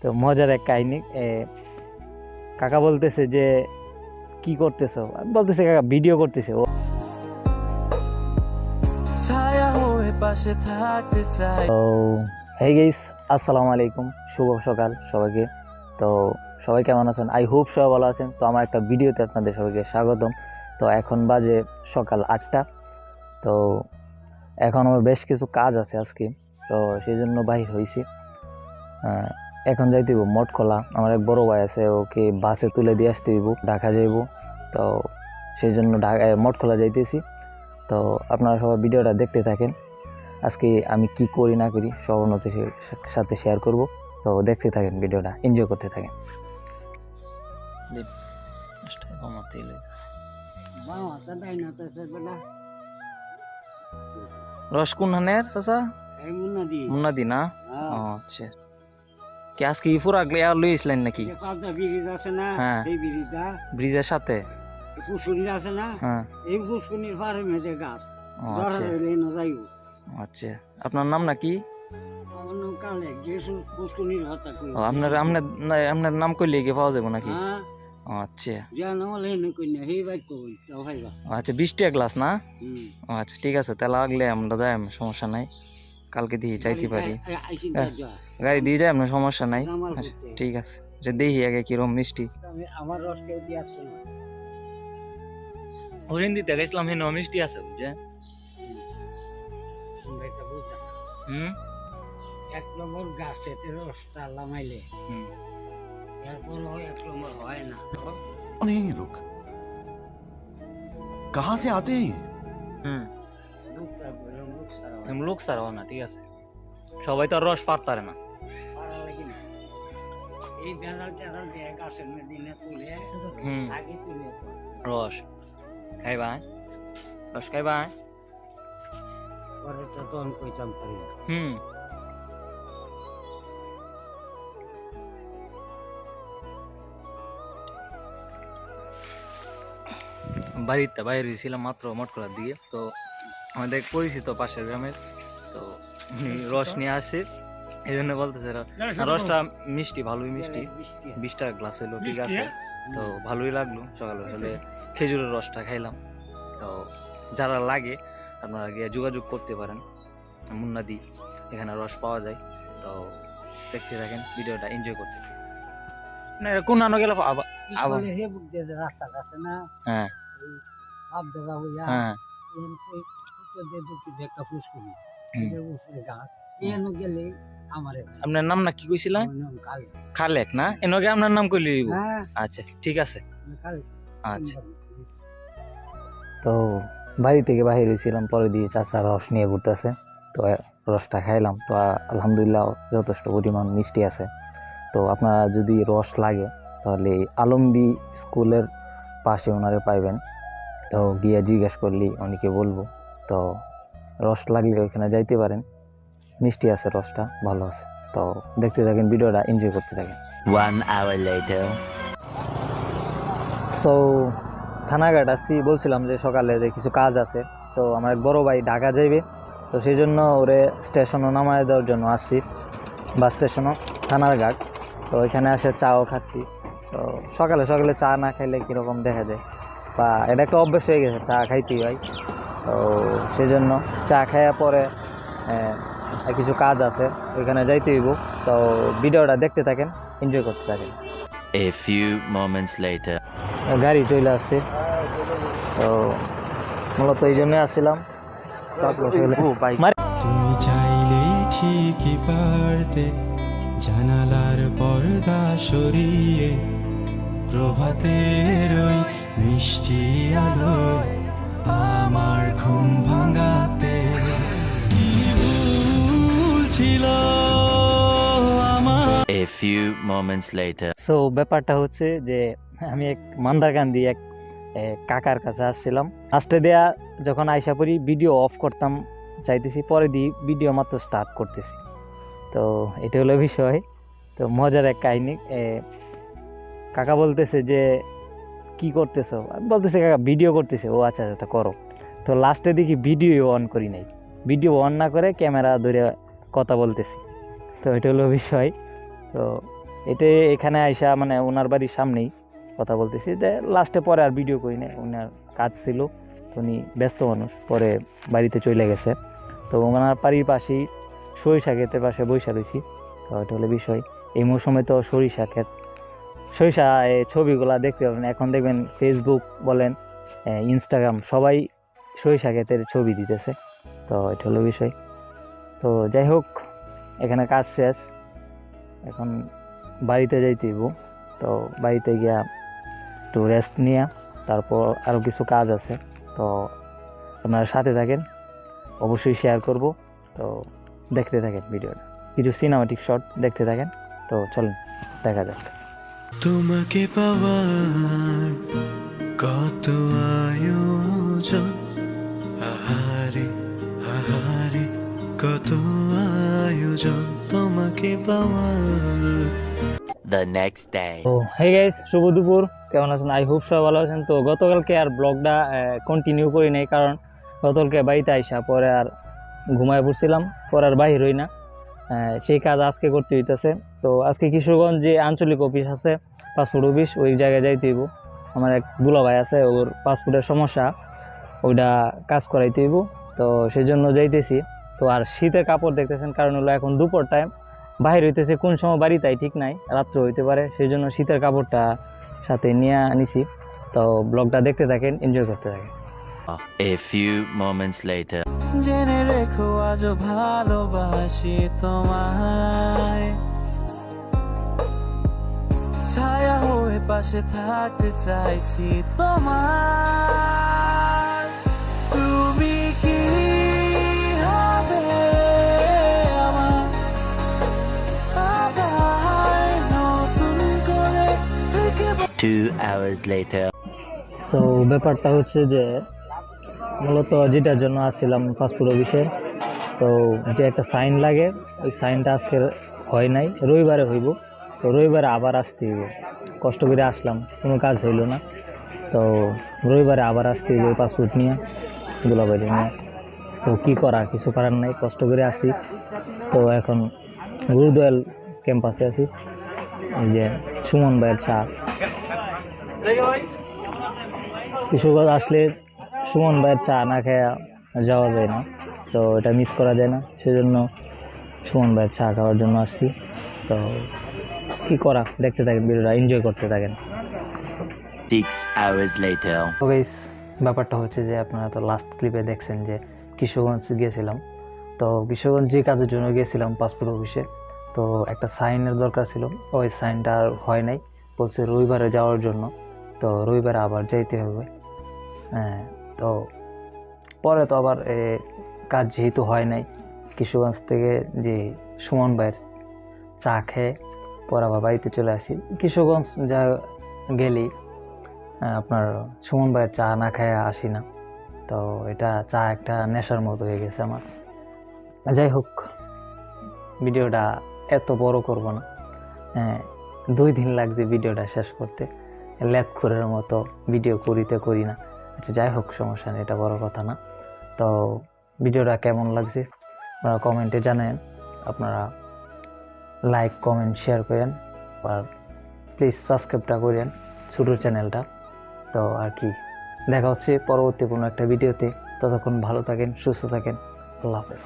তো মজার এক কাহিনী, কাকা বলতেছে যে কি করতেছো, বলতেছে কাকা ভিডিও করতেছে। ও হেই গাইস, আসসালামু আলাইকুম, শুভ সকাল সবাইকে। তো সবাই কেমন আছেন? আই হোপ সবাই ভালো আছেন। তো আমার একটা ভিডিওতে আপনাদের সবাইকে স্বাগতম। তো এখন বাজে সকাল 8টা। তো এখন আমার বেশ কিছু কাজ আছে আজকে, তো সেই জন্য বাহির হয়েছি। এখন যাইতে হইব মঠখোলা, আমার এক বড় ভাই আছে, ওকে বাসে তুলে দিয়ে আসতে হইব, ঢাকা যাইব। তো সেই জন্য মঠখোলা যাইতেছি। তো আপনারা সবাই ভিডিওটা দেখতে থাকেন। আজকে আমি কি করি না করি সব আপনাদের সাথে শেয়ার করব। তো দেখতে থাকেন, ভিডিওটা এনজয় করতে থাকেন। রস কোন হানের চাচা? মুন্নাদি না? আচ্ছা, কি আজকে ইফুর আগলে আর লইছিলেন নাকি? হ্যাঁ, ব্রিজের সাথে পুষ্করিণী আছে না? হ্যাঁ, এই পুষ্করিণীর পারে মেজে গাছ। আচ্ছা আচ্ছা, আপনার নাম নাকি? আমার নাম কালেক, যেসু পুষ্করিণীর হত্যা করি। আপনার আপনার নাম কইলে কি পাওয়া যাবে নাকি? আচ্ছা, জানো লেনে কই না, হেই বাইক কই তাও ভাইবা। আচ্ছা, 20 টাকা গ্লাস না? আচ্ছা ঠিক আছে, তাহলে আগলে আমরা যাই, সমস্যা নাই। কালকে দিয়ে চাইতে পারি, গাড়ি দিয়ে যাই, আপনার সমস্যা নাই। আচ্ছা ঠিক আছে, যে দেখি আগে কিরম মিষ্টি। আমার রস কেউ দিয়ে আসছে না, হরিণ দিতে গেছিলাম, হেন মিষ্টি আছে বুঝে। এক নম্বর গাছে রসটা লামাইলে এরপর এক নম্বর হয় না। नहीं लोग कहाँ से आते हैं? লোক সারা না, ঠিক আছে, সবাই তো আর রস পারতারে না। এই বেলাল টেলাল দিয়ে গাছের দিনে তুলে আগে তুলে রস খাইবা, রস খাইবা পরে তো তখন কইতাম পারি। বাড়িতে বাইরে ছিলাম মাত্র মঠখোলার দিকে। তো আমাদের পরিচিত পাশের গ্রামের, তো রস নিয়ে আসে, এই জন্য বলতেছে রসটা মিষ্টি, ভালোই মিষ্টি। 20 টাকা গ্লাস হইলো, ঠিক আছে। তো ভালোই লাগলো। সকালে হলে খেজুরের রসটা খাইলাম। তো যারা লাগে আপনারা গিয়ে যোগাযোগ করতে পারেন, মুন্নাদি এখানে রস পাওয়া যায়। তো দেখতে থাকেন, ভিডিওটা এনজয় করতে থাকেন। না কোন আনো গেল আবার রাস্তা আছে না? হ্যাঁ, হ্যাঁ, আপনার নাম না কি কইছিলেন? খালেক না? এনকে আপনার নাম কইলি? আচ্ছা ঠিক আছে। আচ্ছা, তো বাড়ি থেকে বাহির হয়েছিলাম, পরে দিয়ে চাচা রস নিয়ে ঘুরতেছে। তো রসটা খাইলাম। তো আলহামদুলিল্লাহ যথেষ্ট পরিমাণ মিষ্টি আছে। তো আপনারা যদি রস লাগে তাহলে আলমদি স্কুলের পাশে ওনারে পাইবেন। তো গিয়ে জিজ্ঞেস করলি অনেকে বলবো। তো রস লাগলে ওইখানে যাইতে পারেন, মিষ্টি আছে, রসটা ভালো আছে। তো দেখতে থাকেন, ভিডিওটা এনজয় করতে থাকেন। 1 hour later. সো থানাঘাট আসছি, বলছিলাম যে সকালে যে কিছু কাজ আছে। তো আমার এক বড় ভাই ঢাকা যাইবে, তো সেই জন্য ওরে স্টেশনও নামায় দেওয়ার জন্য আসছি, বাস স্টেশনও থানার ঘাট। তো ওইখানে আসে চাও খাচ্ছি। তো সকালে সকালে চা না খাইলে কীরকম দেখা যায়, বা এটা একটা অভ্যাস হয়ে গেছে, চা খাইতেই হয়। তো সেই জন্য চা খাওয়ার পরে কিছু কাজ আছে, ওইখানে যাইতে হইব। তো ভিডিওটা দেখতে থাকেন, এনজয় করতে থাকেন। A few moments later. গাড়ি চলে আসছে। তো মূলত এই জন্য আসছিলাম। তুমি চাইলেই ঠিকই পারতে জানালার পর্দা সরিয়ে প্রভাতের ওই মিষ্টি আলো আমার ঘুম ভাঙাতে। কি ভুল ছিল আমার। A few moments later. So ব্যাপারটা হচ্ছে যে আমি এক মান্দারকান্দি এক কাকার কাছে আসছিলাম। ফার্স্টে দেয়া যখন আইসা পড়ি ভিডিও অফ করতাম চাইতেছি, পরে দিয়ে ভিডিও মাত্র স্টার্ট করতেছি। তো এটা হলো বিষয়। তো মজার এক কাহিনী, কাকা বলতেছে যে কি করতেছো, বলতেছে কাকা ভিডিও করতেছে। ও আচ্ছা আচ্ছা করো। তো লাস্টে দেখি ভিডিও অন করি নাই, ভিডিও অন না করে ক্যামেরা ধরে কথা বলতেছি। তো এটা হলো বিষয়। তো এটা এখানে আইসা মানে ওনার বাড়ির সামনেই কথা বলতেছি, যে লাস্টে পরে আর ভিডিও করি নাই, ওনার কাজ ছিল, তো উনি ব্যস্ত মানুষ, পরে বাড়িতে চলে গেছে। তো ওনার বাড়ির পাশেই সরিষা ক্ষেতের পাশে বৈশা রয়েছি। তো এটা হলো বিষয়। এই মৌসুমে তো সরিষা ক্ষেত, সরিষা ছবিগুলা দেখতে পাবেন, এখন দেখবেন ফেসবুক বলেন ইনস্টাগ্রাম সবাই সরিষা ক্ষেতের ছবি দিতেছে। তো এটা হলো বিষয়। তো যাই হোক, এখানে কাজ শেষ, এখন বাড়িতে যাইতে হইব। তো বাড়িতে গিয়া একটু রেস্ট নিয়ে তারপর আরও কিছু কাজ আছে। তো আপনারা সাথে থাকেন, অবশ্যই শেয়ার করব। তো দেখতে থাকেন ভিডিওটা, কিছু সিনেমাটিক শট দেখতে থাকেন। তো চলুন দেখা যাক। তোমাকে পাওয়ার কত আয়োজন, আহারে আহারে কত আয়োজন তোমাকে পাওয়ার। The next day. তো হে গাইস, শুভ দুপুর, কেমন আছেন? আই হোপ সবাই ভালো আছেন। তো গতকালকে আর ব্লগটা কন্টিনিউ করি নাই, কারণ গতকালকে বাড়িতে আইসা পরে আর ঘুমায় পড়ছিলাম, পরে আর বাহির হই না। সেই কাজ আজকে করতে হইতেছে। তো আজকে কিশোরগঞ্জ যে আঞ্চলিক অফিস আছে, পাসপোর্ট অফিস, ওই জায়গায় যাইতে হইব। আমার এক দুলা ভাই আছে, ওর পাসপোর্টের সমস্যা, ওইটা কাজ করাইতে হইব। তো সেই জন্য যাইতেছি। তো আর শীতের কাপড় দেখতেছেন, কারণ হলো এখন দুপুর টাইম, বাহির হইতেছে কোন সময় বাড়ি তাই ঠিক নাই, রাত্র হইতে পারে, সেই জন্য শীতের কাপড়টা সাথে নিয়ে আনিছি। তো ব্লগটা দেখতে থাকেন, এনজয় করতে থাকেন। A few moments later. জেনে রেখো আজ ভালোবাসি তোমায়, ছায়া হয়ে পাশে থাকতে চাইছি তোমার। তুমি কি হবে আমার আবার নতুন করে লিখে 2 hours later. সো ব্যাপারটা হচ্ছে যে মূলত যেটার জন্য আসছিলাম পাসপোর্ট অফিসে, তো যে একটা সাইন লাগে, ওই সাইনটা আজকে হয় নাই, রবিবারে হইব। তো রবিবারে আবার আসতে হইব, কষ্ট করে আসলাম, কোনো কাজ হইল না। তো রবিবারে আবার আসতে হইব পাসপোর্ট নিয়ে, দুলাবাড়ি নিয়ে। তো কী করা, কিছু করার নাই, কষ্ট করে আসি। তো এখন গুরুদয়াল ক্যাম্পাসে আছি, এই যে সুমন ভাইয়ের চা। কিশোরগঞ্জ আসলে সুমন ভাইয়ের চা না খেয়ে যাওয়া যায় না, তো এটা মিস করা যায় না, সেজন্য সুমন ভাইয়ের চা খাওয়ার জন্য আসছি। তো কী করা, দেখতে থাকেন ভিডিওটা, এনজয় করতে থাকেন। 6 hours later. তো গাইস, ব্যাপারটা হচ্ছে যে আপনারা তো লাস্ট ক্লিপে দেখছেন যে কিশোরগঞ্জ গিয়েছিলাম। তো কিশোরগঞ্জ যে কাজের জন্য গিয়েছিলাম পাসপোর্ট অফিসে, তো একটা সাইনের দরকার ছিল, ওই সাইনটা আর হয় নাই, বলছে রবিবারে যাওয়ার জন্য। তো রবিবারে আবার যাইতে হবে। হ্যাঁ, তো পরে তো আবার কাজ যেহেতু হয় নাই, কিশোরগঞ্জ থেকে যে সুমন ভাইয়ের চা খেয়ে পরে আবার বাড়িতে চলে আসি। কিশোরগঞ্জ যা গেলি আপনার সুমন ভাইয়ের চা না খেয়ে আসি না, তো এটা চা একটা নেশার মতো হয়ে গেছে আমার। যাই হোক, ভিডিওটা এত বড় করব না, 2 দিন লাগছে ভিডিওটা শেষ করতে, ল্যাপখোরের মতো ভিডিও করি না। আচ্ছা যাই হোক, সমস্যা নেই, এটা বড় কথা না। তো ভিডিওটা কেমন লাগছে আপনারা কমেন্টে জানেন, আপনারা লাইক কমেন্ট শেয়ার করেন, আর প্লিজ সাবস্ক্রাইবটা করেন ছোটো চ্যানেলটা। তো আর কি, দেখা হচ্ছে পরবর্তী কোনো একটা ভিডিওতে। ততক্ষণ ভালো থাকেন, সুস্থ থাকেন, আল্লাহ হাফেজ।